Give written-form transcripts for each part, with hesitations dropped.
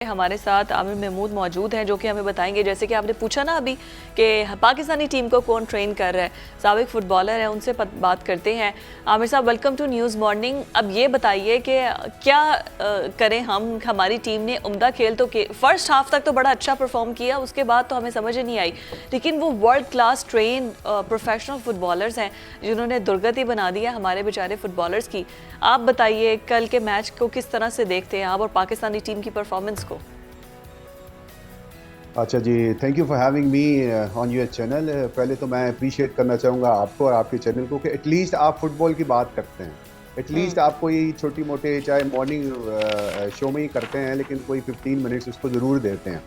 हमारे साथ आमिर महमूद मौजूद हैं जो कि हमें बताएंगे। जैसे कि आपने पूछा ना अभी कि पाकिस्तानी टीम को कौन ट्रेन कर रहा है, साबिक फुटबॉलर है, उनसे बात करते हैं। आमिर साहब, वेलकम टू न्यूज़ मॉर्निंग। अब ये बताइए कि क्या करें हम, हमारी टीम ने उम्दा खेल तो फर्स्ट हाफ तक तो बड़ा अच्छा परफॉर्म किया, उसके बाद तो हमें समझ ही नहीं आई, लेकिन वो world class train professional footballers हैं जिन्होंने दुर्गति बना दी है हमारे बेचारे फुटबॉलर्स की। आप बताइए कल के मैच को किस तरह से देखते हैं आप और पाकिस्तानी टीम की परफॉर्मेंस को। अच्छा जी, thank you for having me on your channel. पहले तो मैं अप्रिशिएट करना चाहूँगा आपको और आपके चैनल को कि एटलीस्ट आप फुटबॉल की बात करते हैं। एटलीस्ट आप कोई छोटी मोटे चाहे मॉर्निंग शो में ही करते हैं, लेकिन कोई 15 मिनट्स उसको ज़रूर देते हैं,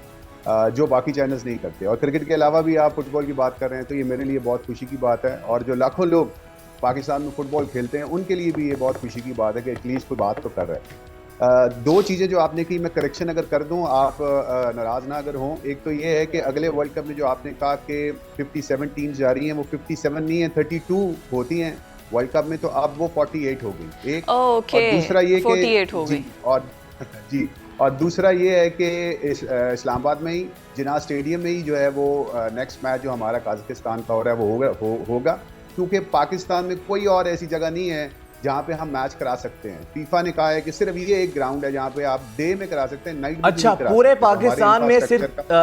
जो बाकी चैनल्स नहीं करते। और क्रिकेट के अलावा भी आप फुटबॉल की बात कर रहे हैं, तो ये मेरे लिए बहुत खुशी की बात है। और जो लाखों लोग पाकिस्तान में फुटबॉल खेलते हैं, उनके लिए भी ये बहुत खुशी की बात है कि एटलीस्ट कोई बात तो कर रहे हैं। दो चीज़ें जो आपने की, मैं करेक्शन अगर कर दूं, आप नाराज़ ना अगर हों। एक तो ये है कि अगले वर्ल्ड कप में जो आपने कहा कि 57 टीम्स जा रही हैं, वो 57 नहीं है, 32 होती हैं वर्ल्ड कप में, तो अब वो 48 हो गई एक। और दूसरा ये कि 48 हो गई। और जी, और दूसरा ये है कि इस्लामाबाद में ही जिना स्टेडियम में ही जो है वो नेक्स्ट मैच जो हमारा कजाकिस्तान का हो रहा है वो होगा, क्योंकि पाकिस्तान में कोई और ऐसी जगह नहीं है जहाँ पे हम मैच करा सकते हैं। फीफा ने कहा है कि सिर्फ ये एक ग्राउंड है जहाँ पे आप डे में करा सकते हैं, नाइट में अच्छा, नहीं करा पूरे सकते। पाकिस्तान में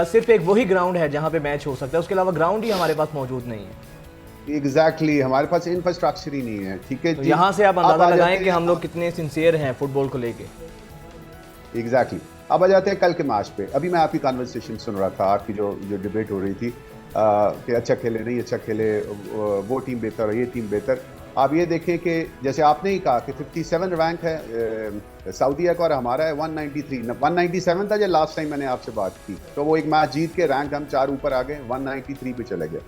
सिर्फ एक वही ग्राउंड है जहाँ पे मैच हो सकता है, उसके अलावा ग्राउंड ही हमारे पास मौजूद नहीं है। एग्जैक्टली, हमारे पास इंफ्रास्ट्रक्चर ही नहीं है। ठीक है, तो यहाँ से आप अंदाजा लगाएं कि हम लोग कितने सिंसियर हैं फुटबॉल को लेके। एग्जैक्टली। अब आ जाते हैं कल के मैच पे। अभी मैं आपकी कन्वर्सेशन सुन रहा था, आपकी जो डिबेट हो रही थी कि अच्छा खेले नहीं अच्छा खेले, वो टीम बेहतर है, ये टीम बेहतर। आप ये देखें कि जैसे आपने ही कहा कि 57 रैंक है सऊदीया का और हमारा है 193। 197 था जब लास्ट टाइम मैंने आपसे बात की, तो वो एक मैच जीत के रैंक हम 4 ऊपर आ गए, 193 पे चले गए।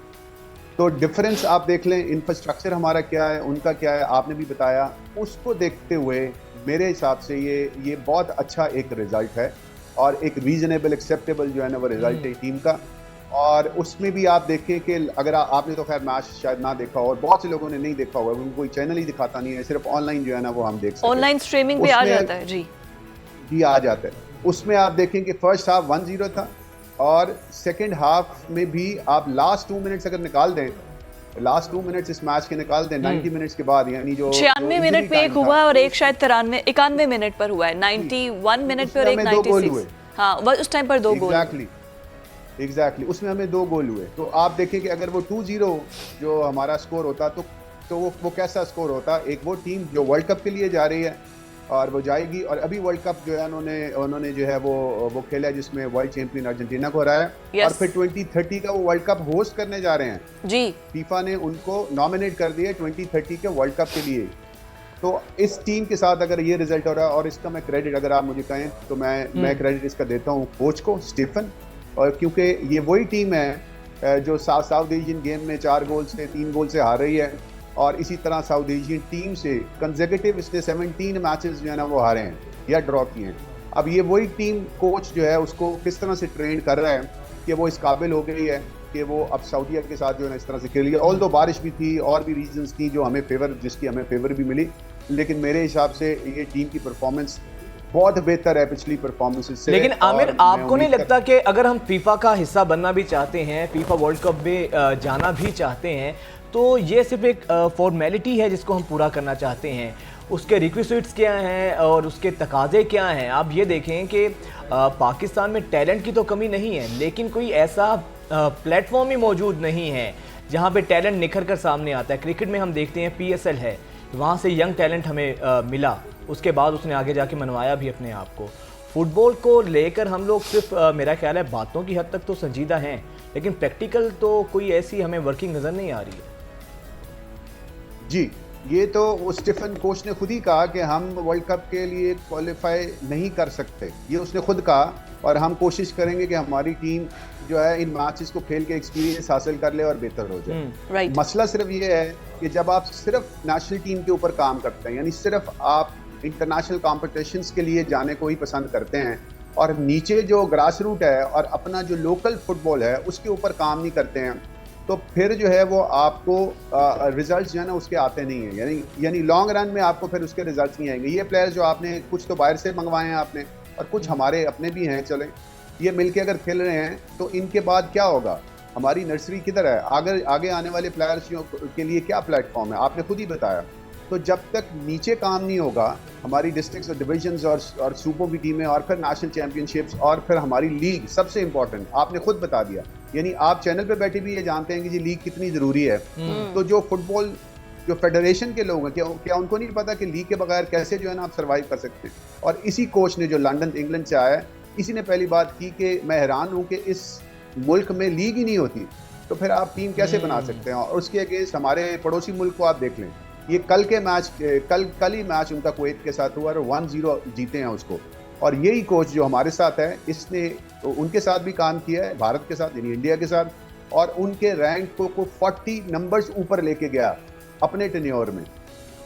तो डिफरेंस आप देख लें, इंफ्रास्ट्रक्चर हमारा क्या है, उनका क्या है, आपने भी बताया। उसको देखते हुए मेरे हिसाब से ये बहुत अच्छा एक रिजल्ट है और एक रीजनेबल एक्सेप्टेबल जो है ना वो रिजल्ट है टीम का। और उसमें भी आप देखें कि अगर आपने तो खैर मैच शायद ना देखा हो और बहुत से लोगों ने नहीं देखा होगा, क्योंकि कोई चैनल ही दिखाता नहीं है, सिर्फ ऑनलाइन जो है ना वो हम देख सकते हैं, ऑनलाइन स्ट्रीमिंग पे आ जाता है जी आ जाता है। उसमें आप देखें कि फर्स्ट हाफ 1-0 था और सेकेंड हाफ में भी आप लास्ट 2 मिनट्स अगर निकाल दें, लास्ट 2 मिनट्स इस मैच के निकाल दें 90 मिनट्स के बाद, यानी जो 96 मिनट पे एक हुआ और एक शायद 91 मिनट पर हुआ है, 91 मिनट पे और एक 96। हाँ, उस टाइम पर 2 गोल। एग्जैक्टली, उसमें हमें 2 गोल हुए। तो आप देखें कि अगर वो 2-0 जो हमारा स्कोर होता तो वो कैसा स्कोर होता। एक वो टीम जो वर्ल्ड कप के लिए जा रही है और वो जाएगी, और अभी वर्ल्ड कप जो है उन्होंने जो है वो खेला है जिसमें वर्ल्ड चैंपियन अर्जेंटीना को हराया। और फिर 2030 का वो वर्ल्ड कप होस्ट करने जा रहे हैं जी। फीफा ने उनको नॉमिनेट कर दिया 2030 के वर्ल्ड कप के लिए। तो इस टीम के साथ अगर ये रिजल्ट हो रहा है, और इसका मैं क्रेडिट अगर आप मुझे कहें तो मैं क्रेडिट इसका देता हूँ कोच को, स्टीफन। और क्योंकि ये वही टीम है जो साउथ एशियन गेम में 3 गोल से हार रही है, और इसी तरह साउथ एशियन टीम से कंसेक्यूटिव इसने 17 मैचेस जो है ना वो हारे हैं या ड्रॉ किए हैं। अब ये वही टीम कोच जो है उसको किस तरह से ट्रेन कर रहा है कि वो इस काबिल हो गई है कि वो अब सऊदीया के साथ जो है ना इस तरह से खेल रही है। ऑल दो बारिश भी थी और भी रीजंस थी जो जिसकी हमें फेवर भी मिली, लेकिन मेरे हिसाब से ये टीम की परफॉर्मेंस बहुत बेहतर है पिछली परफॉर्मेंस से। लेकिन आमिर, आपको नहीं लगता कि अगर हम फीफा का हिस्सा बनना भी चाहते हैं, फीफा वर्ल्ड कप में जाना भी चाहते हैं, तो ये सिर्फ एक फॉर्मेलिटी है जिसको हम पूरा करना चाहते हैं? उसके रिक्विजिट्स क्या हैं और उसके तकाजे क्या हैं? आप ये देखें कि पाकिस्तान में टैलेंट की तो कमी नहीं है, लेकिन कोई ऐसा प्लेटफॉर्म ही मौजूद नहीं है जहाँ पे टैलेंट निखर कर सामने आता है। क्रिकेट में हम देखते हैं PSL है, वहाँ से यंग टैलेंट हमें मिला, उसके बाद उसने आगे जाके मनवाया भी अपने आप को। फुटबॉल को लेकर हम लोग सिर्फ मेरा ख्याल है बातों की हद तक तो संजीदा हैं, लेकिन प्रैक्टिकल तो कोई ऐसी हमें वर्किंग नज़र नहीं आ रही है। जी, ये तो वो स्टीफन कोच ने खुद ही कहा कि हम वर्ल्ड कप के लिए क्वालिफाई नहीं कर सकते, ये उसने खुद कहा। और हम कोशिश करेंगे कि हमारी टीम जो है इन मैचेस को खेल के एक्सपीरियंस हासिल कर ले और बेहतर हो जाए। मसला सिर्फ ये है कि जब आप सिर्फ नेशनल टीम के ऊपर काम करते हैं, यानी सिर्फ आप इंटरनेशनल कॉम्पिटिशन्स के लिए जाने को ही पसंद करते हैं और नीचे जो ग्रास रूट है और अपना जो लोकल फुटबॉल है उसके ऊपर काम नहीं करते हैं, तो फिर जो है वो आपको रिजल्ट्स जो है ना उसके आते नहीं हैं। यानी लॉन्ग रन में आपको फिर उसके रिजल्ट्स नहीं आएंगे। ये प्लेयर्स जो आपने कुछ तो बाहर से मंगवाए हैं आपने, और कुछ हमारे अपने भी हैं, चले ये मिलके अगर खेल रहे हैं तो इनके बाद क्या होगा, हमारी नर्सरी किधर है, आगे आने वाले प्लेयर्स के लिए क्या प्लेटफॉर्म है, आपने खुद ही बताया। तो जब तक नीचे काम नहीं होगा, हमारी डिस्ट्रिक्ट्स और डिविजन्स और सूबों की टीमें और फिर नेशनल चैंपियनशिप्स और फिर हमारी लीग सबसे इंपॉर्टेंट, आपने खुद बता दिया, यानी आप चैनल पे बैठे भी ये जानते हैं कि जी लीग कितनी ज़रूरी है। तो जो फुटबॉल जो फेडरेशन के लोग हैं, क्या उनको नहीं पता कि लीग के बगैर कैसे जो है ना आप सर्वाइव कर सकते हैं। और इसी कोच ने जो लंदन इंग्लैंड से आया है, इसी ने पहली बात की कि मैं हैरान हूँ कि इस मुल्क में लीग ही नहीं होती, तो फिर आप टीम कैसे बना सकते हैं। और उसके अगेंस्ट हमारे पड़ोसी मुल्क को आप देख लें, ये कल के मैच कल ही मैच उनका कुवैत के साथ हुआ और 1-0 जीते हैं उसको। और यही कोच जो हमारे साथ है, इसने उनके साथ भी काम किया है, भारत के साथ यानी इंडिया के साथ, और उनके रैंक को 40 नंबर्स ऊपर लेके गया अपने टेन्योर में।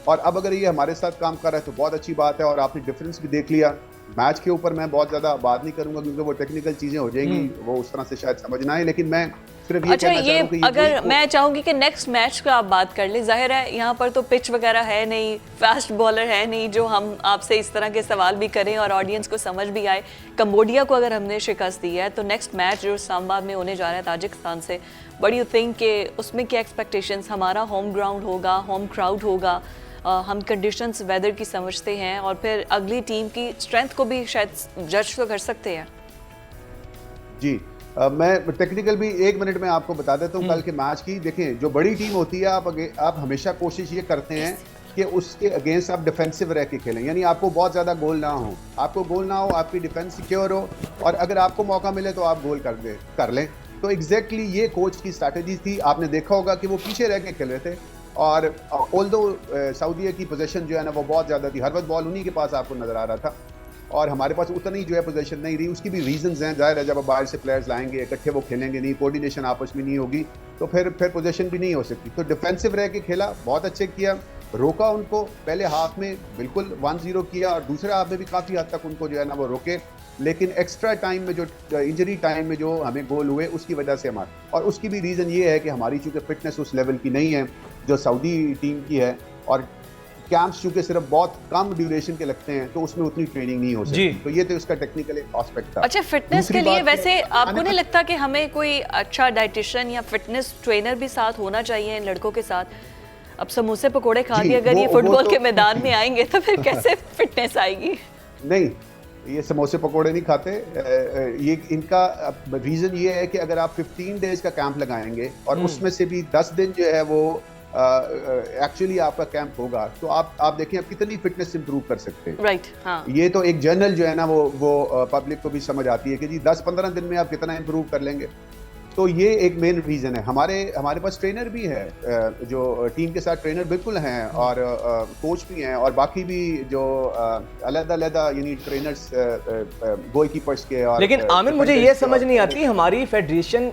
और अब अगर ये हमारे साथ काम कर रहा है तो बहुत अच्छी बात है। और आपने डिफरेंस भी देख लिया। मैच के ऊपर मैं बहुत ज़्यादा बात नहीं करूंगा क्योंकि वो टेक्निकल चीज़ें हो जाएंगी, वो उस तरह से शायद समझ ना आए, लेकिन मैं सिर्फ अच्छा, ये अगर मैं चाहूंगी कि नेक्स्ट मैच का आप बात कर ले, जाहिर है यहाँ पर तो पिच वगैरह है नहीं, फास्ट बॉलर है नहीं जो हम आपसे इस तरह के सवाल भी करें और ऑडियंस को समझ भी आए। कंबोडिया को अगर हमने शिकस्त दी है तो नेक्स्ट मैच जो इस्लामाबाद में होने जा रहा है ताजिकिस्तान से, बट यू थिंक कि उसमें क्या एक्सपेक्टेशंस, हमारा होम ग्राउंड होगा, होम क्राउड होगा, हम कंडीशंस वेदर की समझते हैं और फिर अगली टीम की स्ट्रेंथ को भी शायद जज तो कर सकते हैं। जी मैं टेक्निकल भी 1 मिनट में आपको बता देता हूँ कल के मैच की। देखें, जो बड़ी टीम होती है आप हमेशा कोशिश ये करते हैं कि उसके अगेंस्ट आप डिफेंसिव रह के खेलें, यानी आपको बहुत ज़्यादा गोल ना हो, आपकी डिफेंस सिक्योर हो, और अगर आपको मौका मिले तो आप गोल कर लें। तो एग्जैक्टली ये कोच की स्ट्रैटेजी थी। आपने देखा होगा कि वो पीछे रह के खेल रहे थे, और ऑल्दो सऊदीया की पोजीशन जो है ना वो बहुत ज़्यादा थी, हर वक्त बॉल उन्हीं के पास आपको नज़र आ रहा था, और हमारे पास उतनी जो है पोजीशन नहीं रही। उसकी भी रीजंस हैं, जाहिर है जब आप बाहर से प्लेयर्स लाएंगे इकट्ठे वो खेलेंगे नहीं, कोऑर्डिनेशन आपस में नहीं होगी, तो फिर पोजीशन भी नहीं हो सकती। तो डिफेंसिव रह के खेला, बहुत अच्छे किया, रोका उनको, पहले हाफ में बिल्कुल 1-0 किया और दूसरे हाफ में भी काफ़ी हद तक उनको जो है ना वो रोके, लेकिन एक्स्ट्रा टाइम में जो इंजरी टाइम में जो हमें गोल हुए उसकी वजह से हमारे, और उसकी भी रीज़न ये है कि हमारी चूँकि फिटनेस उस लेवल की नहीं है जो सऊदी टीम की है, और कैंप्स चूँकि सिर्फ बहुत कम ड्यूरेशन के लगते हैं तो उसमें उतनी ट्रेनिंग नहीं हो सकती। तो ये तो उसका टेक्निकल एस्पेक्ट था। अच्छा, फिटनेस के लिए वैसे आपको नहीं लगता कि हमें कोई अच्छा डाइटिशियन या फिटनेस ट्रेनर भी साथ होना चाहिए इन लड़कों के साथ? अब समोसे पकोड़े खा के अगर ये फुटबॉल के मैदान में आएंगे तो फिर कैसे फिटनेस आएगी? नहीं, ये समोसे पकोड़े नहीं खाते। ये इनका रीज़न ये है कि अगर आप 15 डेज का कैंप लगाएंगे और उसमें से भी 10 दिन जो है वो एक्चुअली आपका कैंप होगा, तो आप देखें आप कितनी फिटनेस इंप्रूव कर सकते हैं। राइट, हाँ। ये तो एक जनरल जो है ना वो पब्लिक को भी समझ आती है कि जी 10-15 दिन में आप कितना इंप्रूव कर लेंगे। तो ये एक मेन रीज़न है। हमारे पास ट्रेनर भी है, जो टीम के साथ ट्रेनर बिल्कुल हैं, और कोच भी हैं, और बाकी भी जो अलग-अलग यानी ट्रेनर्स गोलकीपर्स के। और लेकिन आमिर, मुझे ये समझ नहीं आती हमारी फेडरेशन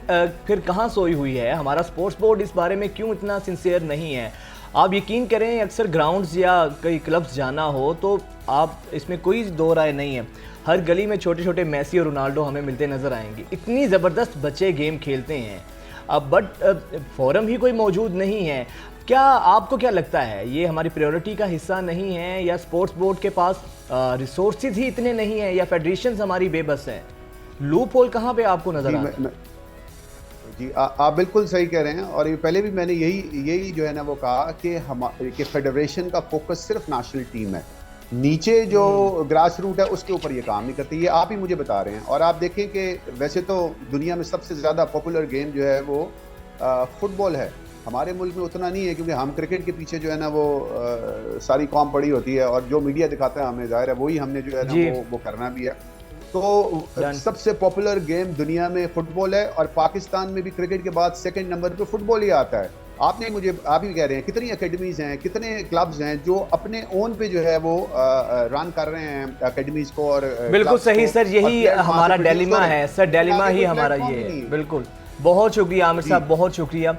फिर कहाँ सोई हुई है, हमारा स्पोर्ट्स बोर्ड इस बारे में क्यों इतना सिंसियर नहीं है? आप यकीन करें, अक्सर ग्राउंड्स या कई क्लब्स जाना हो तो आप इसमें कोई दो राय नहीं है, हर गली में छोटे छोटे मेसी और रोनाल्डो हमें मिलते नज़र आएंगे। इतनी ज़बरदस्त बच्चे गेम खेलते हैं, अब बट फोरम ही कोई मौजूद नहीं है। क्या आपको क्या लगता है, ये हमारी प्रायोरिटी का हिस्सा नहीं है, या स्पोर्ट्स बोर्ड के पास रिसोर्सेज ही इतने नहीं हैं, या फेडरेशन हमारी बेबस है? लूप होल कहाँ पे आपको नज़र आता है? जी आप बिल्कुल सही कह रहे हैं, और ये पहले भी मैंने यही जो है ना वो कहा कि फेडरेशन का फोकस सिर्फ नेशनल टीम है, नीचे जो ग्रास रूट है उसके ऊपर ये काम नहीं करती। ये आप ही मुझे बता रहे हैं। और आप देखें कि वैसे तो दुनिया में सबसे ज़्यादा पॉपुलर गेम जो है वो फुटबॉल है, हमारे मुल्क में उतना नहीं है क्योंकि हम क्रिकेट के पीछे जो है ना वो सारी कौम पड़ी होती है, और जो मीडिया दिखाता है हमें, जाहिर है वही हमने जो है ना वो करना भी है। तो सबसे पॉपुलर गेम दुनिया में फुटबॉल है, और पाकिस्तान में भी क्रिकेट के बाद सेकंड नंबर पे फुटबॉल ही आता है। आप ही कह रहे हैं कितनी एकेडमीज हैं, कितने क्लब्स हैं जो अपने ओन पे जो है वो रन कर रहे हैं एकेडमीज को। और बिल्कुल सही सर, यही हमारा डिलेमा है सर, डिलेमा ही हमारा ये है। बिल्कुल, बहुत शुक्रिया आमिर साहब, बहुत शुक्रिया।